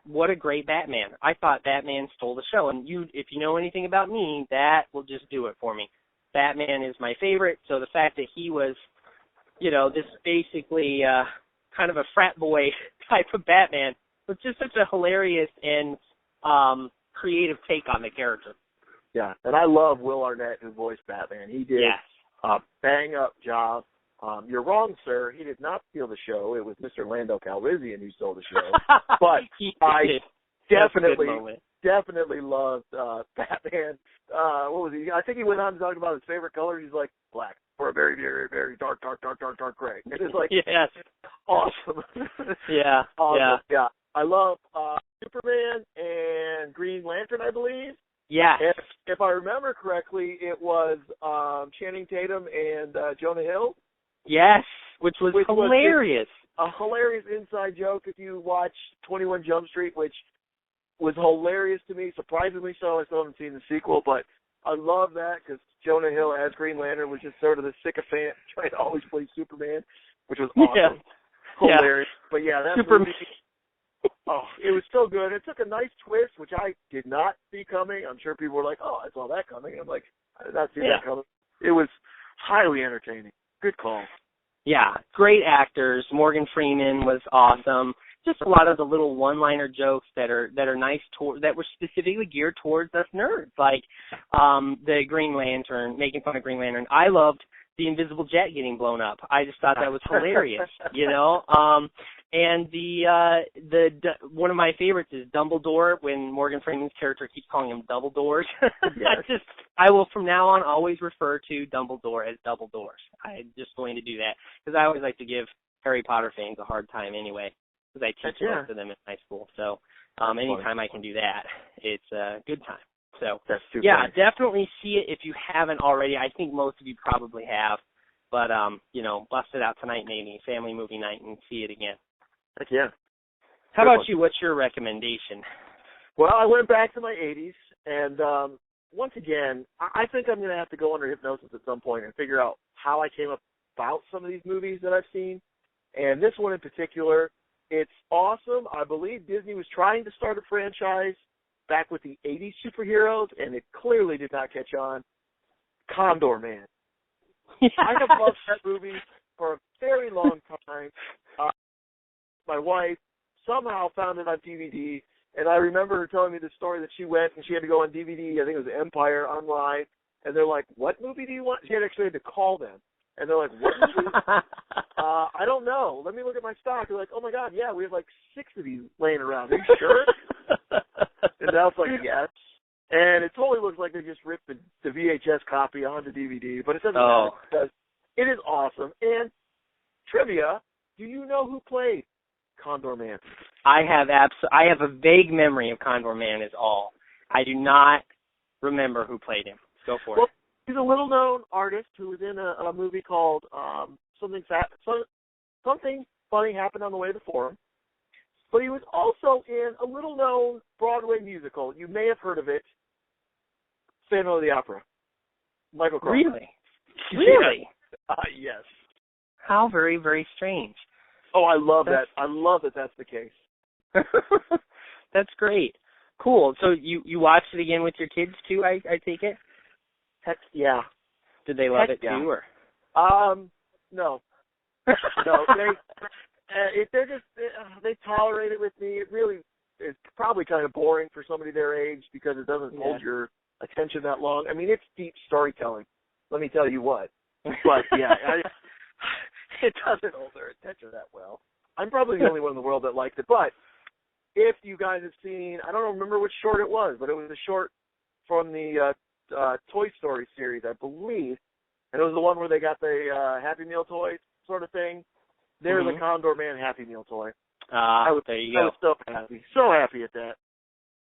what a great Batman. I thought Batman stole the show. And if you know anything about me, that will just do it for me. Batman is my favorite, so the fact that he was, this basically kind of a frat boy type of Batman was just such a hilarious and creative take on the character. Yeah, and I love Will Arnett, who voiced Batman. He did a bang-up job. You're wrong, sir. He did not steal the show. It was Mr. Lando Calrissian who stole the show. But I definitely loved Batman. What was he? I think he went on to talk about his favorite color. He's like, black, or a very, very, very dark gray. It is like awesome. Yeah. Awesome. Yeah. I love Superman and Green Lantern, I believe. Yeah. If I remember correctly, it was Channing Tatum and Jonah Hill. Yes, which was hilarious. A hilarious inside joke if you watch 21 Jump Street, which was hilarious to me, surprisingly so. I still haven't seen the sequel, but I love that because Jonah Hill as Green Lantern was just sort of the sycophant trying to always play Superman, which was awesome. Yeah. Hilarious. But yeah, that Superman. It was so good. It took a nice twist, which I did not see coming. I'm sure people were like, oh, I saw that coming. I'm like, I did not see that coming. It was highly entertaining. Good call. Yeah, great actors. Morgan Freeman was awesome. Just a lot of the little one-liner jokes that are nice that were specifically geared towards us nerds, like the Green Lantern, making fun of Green Lantern. I loved the invisible jet getting blown up. I just thought that was hilarious, And the one of my favorites is Dumbledore, when Morgan Freeman's character keeps calling him Double Doors. I will from now on always refer to Dumbledore as Double Doors. I'm just going to do that because I always like to give Harry Potter fans a hard time anyway, because I teach most of them in high school. So anytime I can do that, it's a good time. So funny. Definitely see it if you haven't already. I think most of you probably have, but bust it out tonight, maybe family movie night, and see it again. Heck yeah. How about you? What's your recommendation? Well, I went back to my 80s, and once again, I think I'm going to have to go under hypnosis at some point and figure out how I came about some of these movies that I've seen. And this one in particular, it's awesome. I believe Disney was trying to start a franchise back with the 80s superheroes, and it clearly did not catch on. Condor Man. I have loved that movie for a very long time. My wife somehow found it on DVD, and I remember her telling me the story that she went and she had to go on DVD, I think it was Empire, online, and they're like, what movie do you want? She actually had to call them, and they're like, what movie? I don't know. Let me look at my stock. They're like, oh, my God, yeah, we have like 6 of these laying around. Are you sure? And I was like, yes. And it totally looks like they just ripped the VHS copy onto DVD, but it doesn't matter because it is awesome. And trivia, do you know who played Condor Man? I have a vague memory of Condor Man is all. I do not remember who played him. Go for it. He's a little-known artist who was in a movie called Something Funny Happened on the Way to the Forum. But he was also in a little-known Broadway musical. You may have heard of it, Phantom of the Opera. Michael Crawford. Really? Really? Yes. How very, very strange. Oh, I love that. I love that that's the case. That's great. Cool. So you watched it again with your kids, too, I take it? Heck, yeah. Did they love it, too? Or? No. No, they tolerate it with me. It really is probably kind of boring for somebody their age because it doesn't hold your attention that long. I mean, it's deep storytelling. Let me tell you what. But it doesn't hold their attention that well. I'm probably the only one in the world that liked it. But if you guys have seen, I don't remember which short it was, but it was a short from the Toy Story series, I believe. And it was the one where they got the Happy Meal toys sort of thing. They're the Condor Man Happy Meal toy. There you go. I was so happy at that.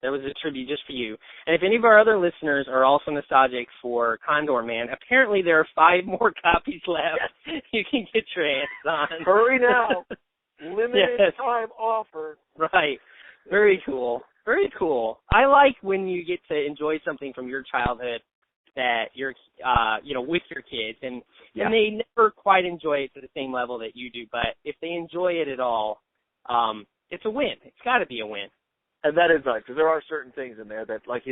That was a tribute just for you. And if any of our other listeners are also nostalgic for Condor Man, apparently there are 5 more copies left. Yes. You can get your hands on. Hurry now. Limited time offer. Right. Very cool. Very cool. I like when you get to enjoy something from your childhood that you're, with your kids, and they never quite enjoy it to the same level that you do. But if they enjoy it at all, it's a win. It's got to be a win. And that is nice, because there are certain things in there that, like,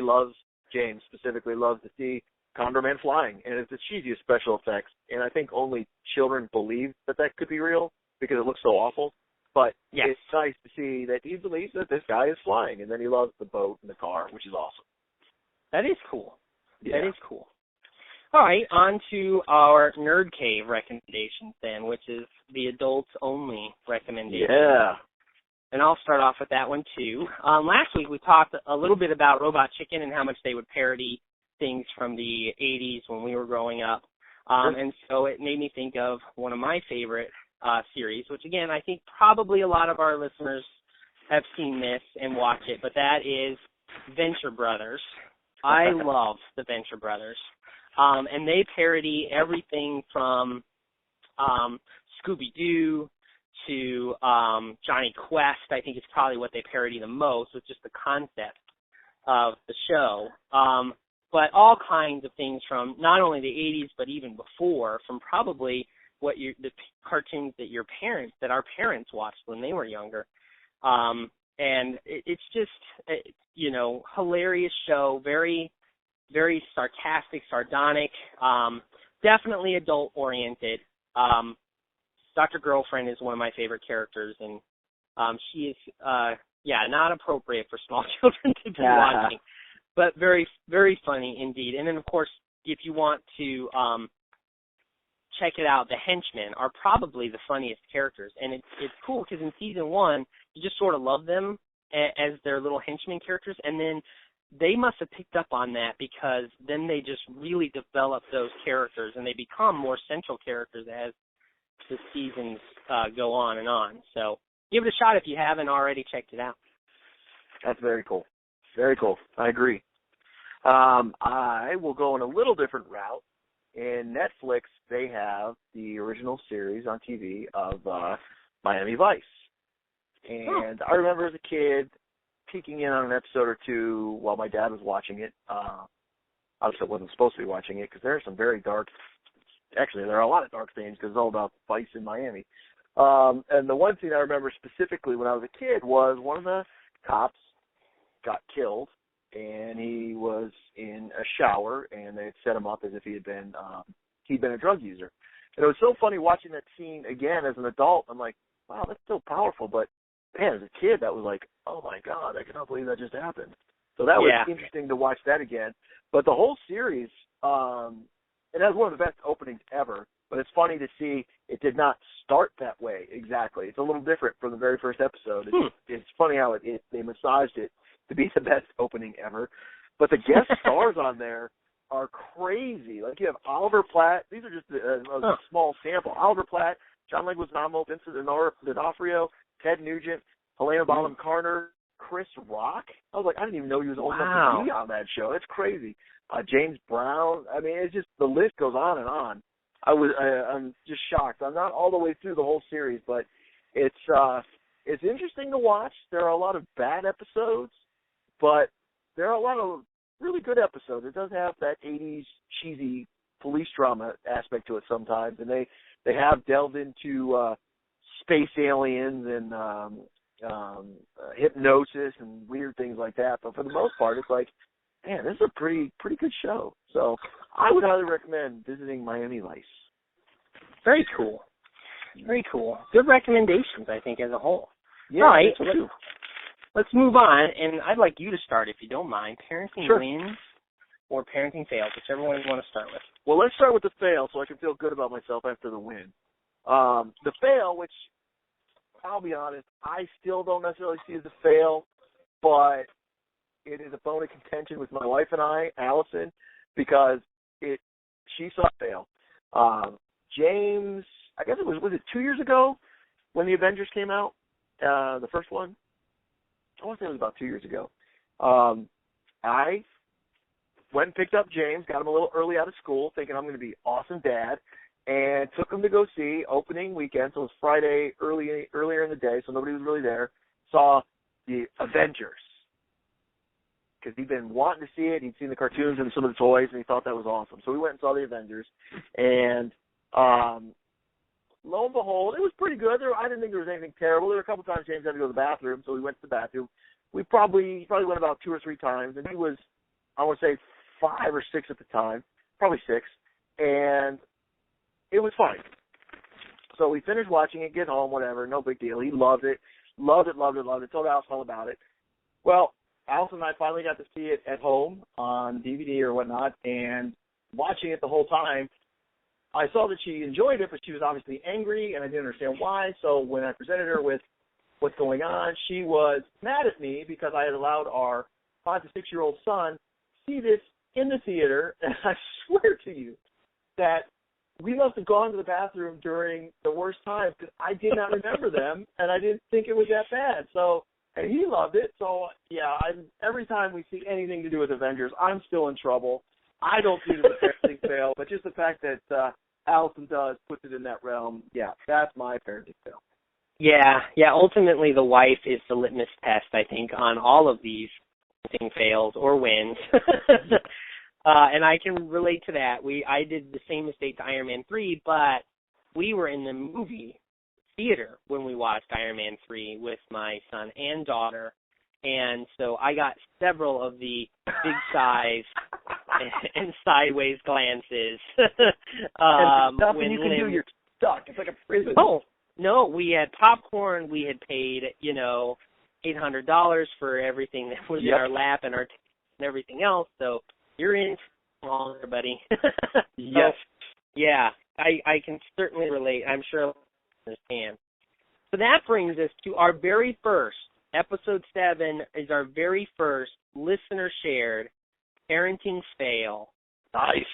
James specifically loves to see Condor Man flying, and it's the cheesiest special effects, and I think only children believe that could be real because it looks so awful. But It's nice to see that he believes that this guy is flying, and then he loves the boat and the car, which is awesome. That is cool. Yeah. That is cool. All right, on to our Nerd Cave recommendations then, which is the adults-only recommendation. Yeah. And I'll start off with that one, too. Last week we talked a little bit about Robot Chicken and how much they would parody things from the 80s when we were growing up. And so it made me think of one of my favorite series, which, again, I think probably a lot of our listeners have seen this and watched it, but that is Venture Brothers. I love the Venture Brothers. And they parody everything from Scooby-Doo to Johnny Quest. I think it's probably what they parody the most, with just the concept of the show. But all kinds of things from not only the 80s, but even before, from probably the cartoons that our parents watched when they were younger. And it's just, hilarious show, very, very sarcastic, sardonic, definitely adult-oriented. Dr. Girlfriend is one of my favorite characters, and she is, not appropriate for small children to be watching, but very, very funny indeed. And then, of course, if you want to check it out, the henchmen are probably the funniest characters, and it's cool because in season 1, you just sort of love them as their little henchmen characters, and then they must have picked up on that because then they just really develop those characters, and they become more central characters as the seasons go on and on. So give it a shot if you haven't already checked it out. That's very cool. Very cool. I agree. I will go in a little different route. In Netflix, they have the original series on TV of Miami Vice. And I remember as a kid peeking in on an episode or two while my dad was watching it. Obviously, I wasn't supposed to be watching it because there are some very dark, actually, there are a lot of dark things because it's all about Vice in Miami. And the one thing I remember specifically when I was a kid was one of the cops got killed, and he was in a shower, and they had set him up as if he'd been a drug user. And it was so funny watching that scene again as an adult. I'm like, wow, that's so powerful. But, man, as a kid, that was like, oh, my God, I cannot believe that just happened. So that was interesting to watch that again. But the whole series, it has one of the best openings ever. But it's funny to see it did not start that way exactly. It's a little different from the very first episode. It's funny how they massaged it to be the best opening ever. But the guest stars on there are crazy. Like you have Oliver Platt. These are just a small sample. Oliver Platt, John Leguizamo, Vincent D'Onofrio, Ted Nugent, Helena Bonham Carter, Chris Rock. I was like, I didn't even know he was old enough to be on that show. That's crazy. James Brown. I mean, it's just the list goes on and on. I'm just shocked. I'm not all the way through the whole series, but it's interesting to watch. There are a lot of bad episodes, but there are a lot of really good episodes. It does have that 80s cheesy police drama aspect to it sometimes, and they have delved into space aliens and hypnosis and weird things like that. But for the most part, it's like, man, this is a pretty good show. So I would highly recommend visiting Miami Vice. Very cool. Very cool. Good recommendations, I think, as a whole. Yeah, all right, let's move on, and I'd like you to start, if you don't mind. Parenting wins or parenting fails, whichever one you want to start with. Well, let's start with the fail so I can feel good about myself after the win. The fail, which I'll be honest, I still don't necessarily see as a fail, but it is a bone of contention with my wife and I, Allison, because she saw it fail. James, I guess it was it 2 years ago when the Avengers came out, the first one? I want to say it was about 2 years ago. I went and picked up James, got him a little early out of school, thinking I'm going to be awesome dad, and took him to go see opening weekend, so it was Friday earlier in the day, so nobody was really there, saw the Avengers. Because he'd been wanting to see it. He'd seen the cartoons and some of the toys, and he thought that was awesome. So we went and saw the Avengers. And lo and behold, it was pretty good. I didn't think there was anything terrible. There were a couple times James had to go to the bathroom, so we went to the bathroom. He probably went about 2 or 3 times, and he was, I would say, 5 or 6 at the time, probably 6, and it was fine. So we finished watching it, get home, whatever, no big deal. He loved it. Told Alice all about it. Well, Alice and I finally got to see it at home on DVD or whatnot, and watching it the whole time, I saw that she enjoyed it, but she was obviously angry, and I didn't understand why. So when I presented her with what's going on, she was mad at me because I had allowed our 5 to 6-year-old son to see this in the theater, and I swear to you that we must have gone to the bathroom during the worst times because I did not remember them, and I didn't think it was that bad. So, and he loved it. So, yeah, every time we see anything to do with Avengers, I'm still in trouble. I don't see it as a parenting fail, but just the fact that Allison does puts it in that realm, yeah, that's my parenting fail. Yeah. Ultimately, the wife is the litmus test, I think, on all of these parenting fails or wins. And I can relate to that. I did the same mistake to Iron Man 3, but we were in the movie theater when we watched Iron Man 3 with my son and daughter, and so I got several of the big sighs and sideways glances. Nothing you can do, you're stuck. It's like a prison. Oh, no, we had popcorn. We had paid, $800 for everything that was in our lap and and everything else, so you're in all there, buddy. Yes. Yeah, I can certainly relate. I'm sure I understand. So that brings us to our very first, episode 7 is our very first listener-shared parenting fail. Nice.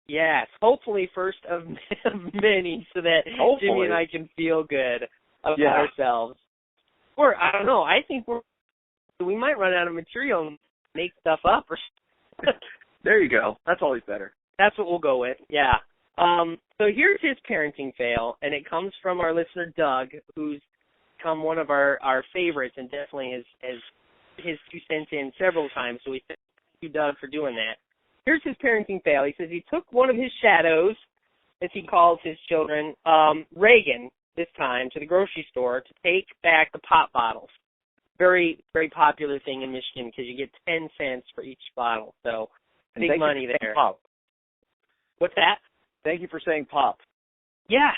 Yes, hopefully first of many so that Jimmy and I can feel good about ourselves. Or, I don't know, I think we might run out of material and make stuff up. Or There you go. That's always better. That's what we'll go with, yeah. So here's his parenting fail, and it comes from our listener, Doug, who's become one of our favorites and definitely has his 2 cents in several times, so we thank you, Doug, for doing that. Here's his parenting fail. He says he took one of his shadows, as he calls his children, Reagan, this time, to the grocery store to take back the pop bottles. Very, very popular thing in Michigan because you get 10 cents for each bottle, so big money there. Pop. What's that? Thank you for saying pop. Yes,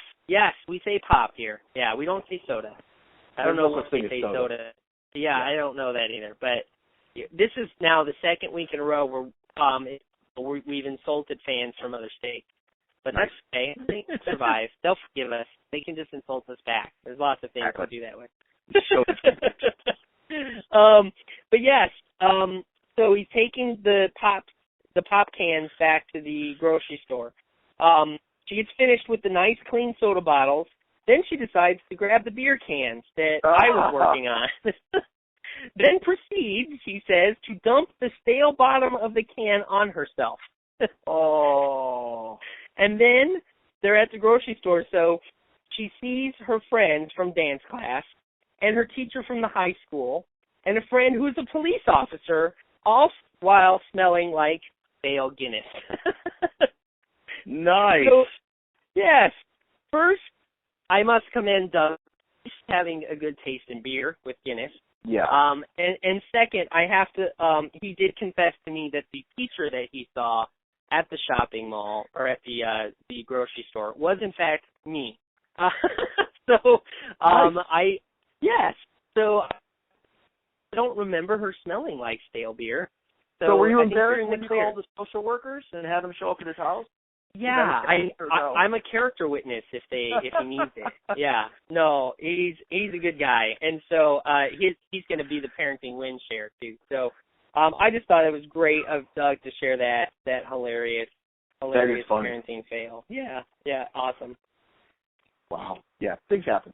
we say pop here. Yeah, we don't say soda. I don't know what they say soda. Yeah, I don't know that either. But this is now the second week in a row where we've insulted fans from other states. But that's okay. They can survive. They'll forgive us. They can just insult us back. There's lots of things to do that with. But yes, so he's taking the pop cans back to the grocery store. She gets finished with the nice clean soda bottles. Then she decides to grab the beer cans that I was working on. Then proceeds, he says, to dump the stale bottom of the can on herself. Oh. And then they're at the grocery store, so she sees her friends from dance class and her teacher from the high school and a friend who's a police officer, all while smelling like stale Guinness. Nice. So, yes. First, I must commend Doug for having a good taste in beer with Guinness. Yeah. And second, I have to, he did confess to me that the teacher that he saw at the shopping mall or at the grocery store was in fact me. So, nice. So I don't remember her smelling like stale beer. So were you embarrassed when you called the social workers and had them show up at his house? Yeah, I'm a character witness if he needs it. Yeah, no, he's a good guy, and so he's going to be the parenting win share too. So I just thought it was great of Doug to share that hilarious parenting fail. Yeah, awesome. Wow. Yeah, things happen.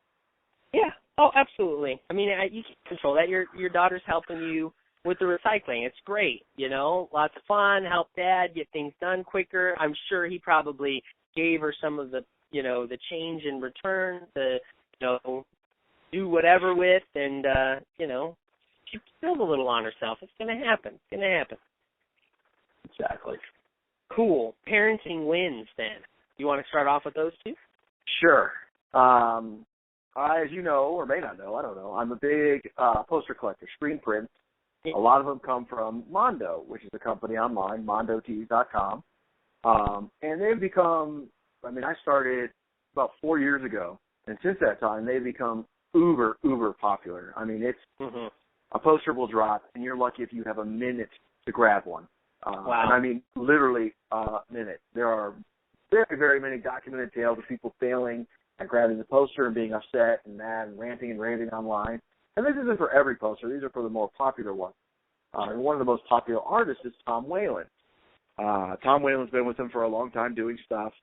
Yeah. Oh, absolutely. I mean, you can control that. Your daughter's helping you with the recycling. It's great, lots of fun, help Dad get things done quicker. I'm sure he probably gave her some of the, the change in return to, do whatever with, and, she spilled a little on herself. It's going to happen. Exactly. Cool. Parenting wins, then. You want to start off with those two? Sure. As you know, or may not know, I don't know, I'm a big poster collector, screen prints. A lot of them come from Mondo, which is a company online, mondotees.com. And they've become, I started about 4 years ago, and since that time, they've become uber popular. It's a poster will drop, and you're lucky if you have a minute to grab one. Wow. And literally a minute. There are very, very many documented tales of people failing at grabbing the poster and being upset and mad and ranting and raving online. And this isn't for every poster. These are for the more popular ones. And one of the most popular artists is Tom Whalen. Tom Whalen's been with him for a long time doing stuff.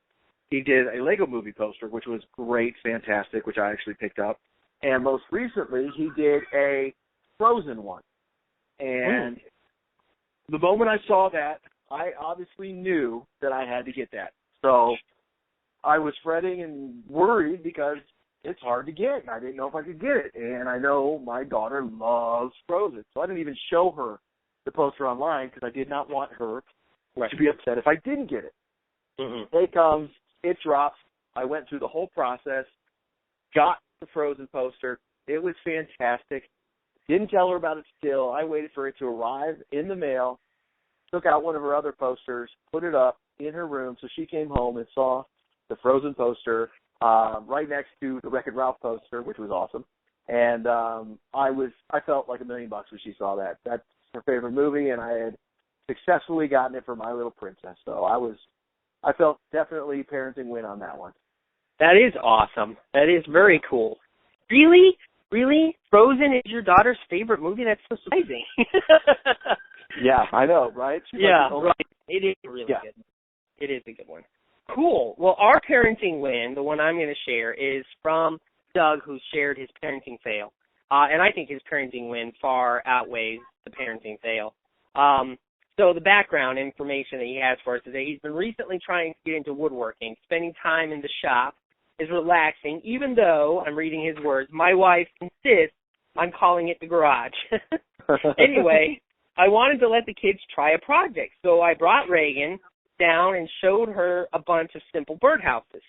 He did a Lego movie poster, which was great, fantastic, which I actually picked up. And most recently, he did a Frozen one. And the moment I saw that, I obviously knew that I had to get that. So I was fretting and worried because it's hard to get. I didn't know if I could get it. And I know my daughter loves Frozen. So I didn't even show her the poster online because I did not want her to be upset if I didn't get it. It comes, it drops. I went through the whole process, got the Frozen poster. It was fantastic. Didn't tell her about it still. I waited for it to arrive in the mail, took out one of her other posters, put it up in her room, so she came home and saw the Frozen poster right next to the Wreck-It Ralph poster, which was awesome. And I felt like $1 million when she saw that. That's her favorite movie, and I had successfully gotten it for My Little Princess. So I felt definitely parenting win on that one. That is awesome. That is very cool. Really? Really? Frozen is your daughter's favorite movie? That's so surprising. Yeah, I know, right? Right. It is really good. It is a good one. Cool. Well, our parenting win, the one I'm going to share, is from Doug, who shared his parenting fail. And I think his parenting win far outweighs the parenting fail. So the background information that he has for us is that he's been recently trying to get into woodworking. Spending time in the shop is relaxing, even though, I'm reading his words, my wife insists on calling it the garage. Anyway, I wanted to let the kids try a project, so I brought Reagan down and showed her a bunch of simple birdhouses.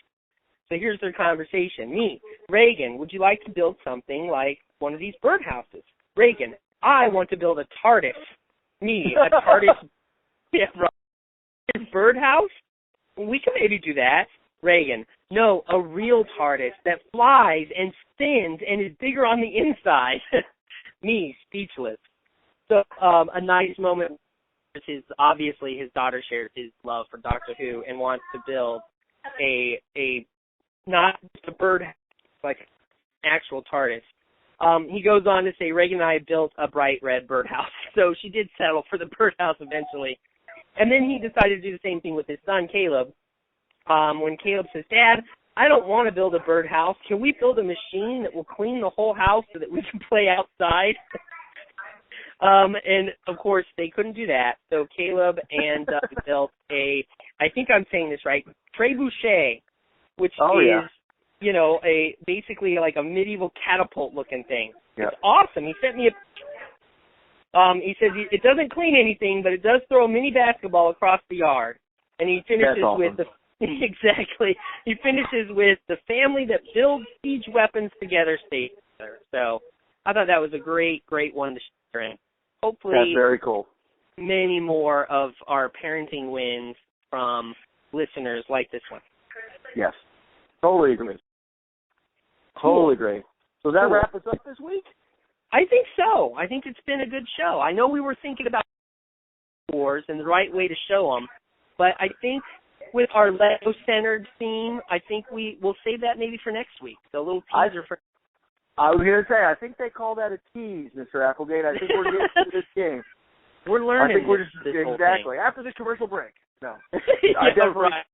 So here's their conversation. Me, Reagan, would you like to build something like one of these birdhouses? Reagan, I want to build a TARDIS. Me, a TARDIS. Yeah, right. Birdhouse? We can maybe do that. Reagan, no, a real TARDIS that flies and spins and is bigger on the inside. Me, speechless. So a nice moment. Obviously, his daughter shares his love for Doctor Who and wants to build a not just a bird, like an actual TARDIS. He goes on to say, Reagan and I built a bright red birdhouse. So she did settle for the birdhouse eventually. And then he decided to do the same thing with his son, Caleb. When Caleb says, Dad, I don't want to build a birdhouse. Can we build a machine that will clean the whole house so that we can play outside? And, of course, they couldn't do that. So Caleb and built I think I'm saying this right, trebuchet, which is, basically like a medieval catapult-looking thing. Yep. It's awesome. He sent me he says it doesn't clean anything, but it does throw a mini basketball across the yard. And he finishes with exactly. He finishes with the family that builds siege weapons together stays together. So I thought that was a great, great one to share in. Hopefully, that's very cool. Many more of our parenting wins from listeners like this one. Yes, totally agree. Totally agree. So does that wrap us up this week? I think so. I think it's been a good show. I know we were thinking about wars and the right way to show them, but I think with our Lego-centered theme, I think we'll save that maybe for next week. So a little teaser for. I was going to say, I think they call that a tease, Mr. Applegate. I think we're getting to this game. We're learning. I think we're just this exactly after the commercial break. No, right.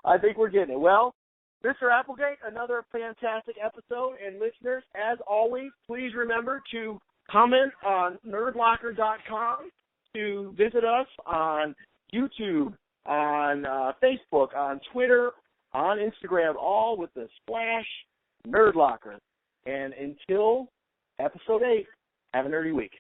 I think we're getting it. Well, Mr. Applegate, another fantastic episode, and listeners, as always, please remember to comment on Nerdlocker.com, to visit us on YouTube, on Facebook, on Twitter, on Instagram, all with the splash Nerdlocker. And until episode 8, have a nerdy week.